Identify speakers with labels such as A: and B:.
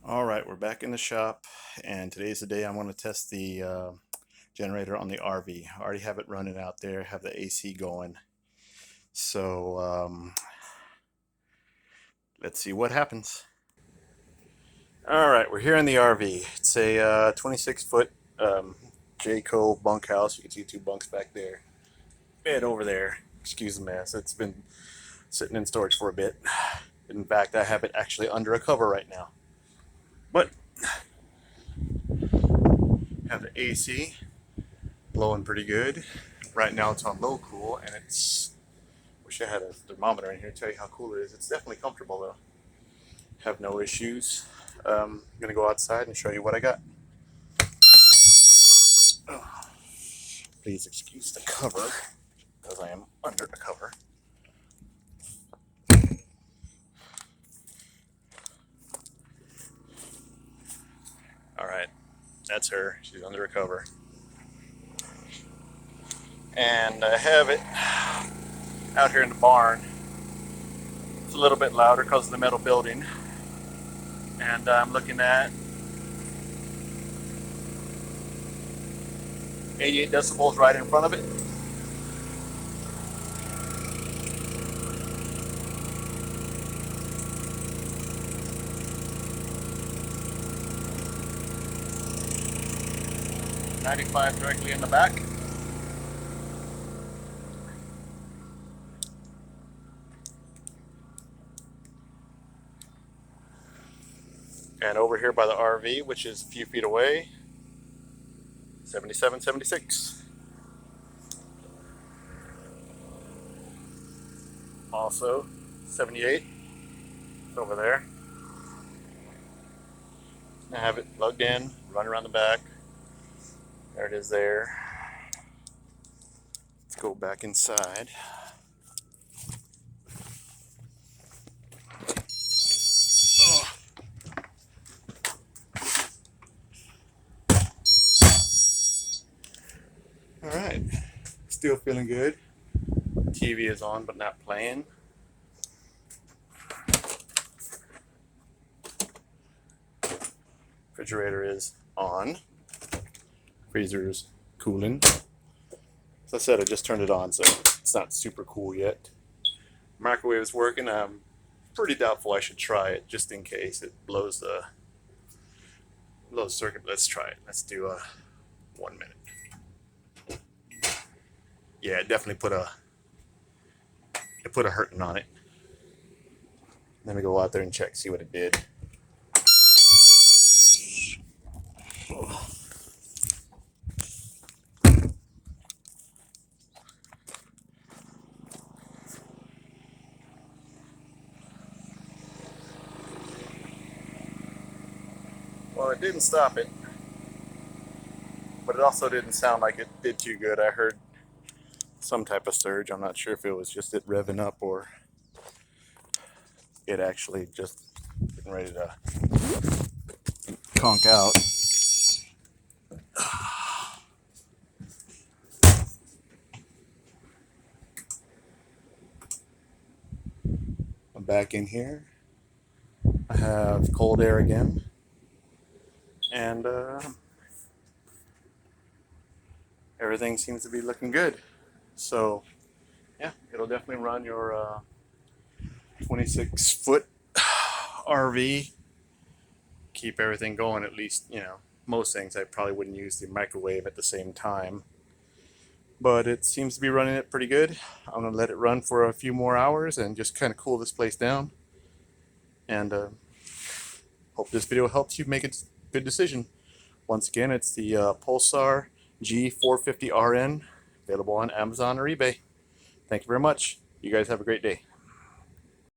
A: Alright, we're back in the shop, and today's the day I'm going to test the generator on the RV. I already have it running out there, have the AC going. So let's see what happens. Alright, we're here in the RV. It's a 26-foot Jayco bunkhouse. You can see two bunks back there. Bed over there. Excuse the mess. It's been sitting in storage for a bit. In fact, I have it actually under a cover right now. But have the AC blowing pretty good. Right now it's on low cool, and it's, wish I had a thermometer in here to tell you how cool it is. It's definitely comfortable though. Have no issues. I'm gonna go outside and show you what I got. Oh, please excuse the cover, because I am under the cover. Alright, that's her. She's under a cover. And I have it out here in the barn. It's a little bit louder because of the metal building. And I'm looking at 88 decibels right in front of it. .95 directly in the back. And over here by the RV, which is a few feet away, 77, 76. Also, 78 over there. I have it plugged in, run around the back. There it is there. Let's go back inside. Alright, still feeling good. TV is on but not playing. Refrigerator is on. Freezer's cooling. As I said, I just turned it on, so it's not super cool yet. Microwave is working. I'm pretty doubtful I should try it just in case it blows the circuit. Let's try it. Let's do 1 minute. Yeah, it definitely put a hurting on it. Let me go out there and check, see what it did. Well, it didn't stop it, but it also didn't sound like it did too good. I heard some type of surge. I'm not sure if it was just it revving up or it actually just getting ready to conk out. I'm back in here. I have cold air again, and everything seems to be looking good. So yeah, it'll definitely run your 26-foot RV. Keep everything going, at least, you know, most things. I probably wouldn't use the microwave at the same time, but it seems to be running it pretty good. I'm gonna let it run for a few more hours and just kind of cool this place down, and hope this video helps you make a good decision. Once again, it's the Pulsar G450rn, available on Amazon or eBay. Thank you very much. You guys have a great day.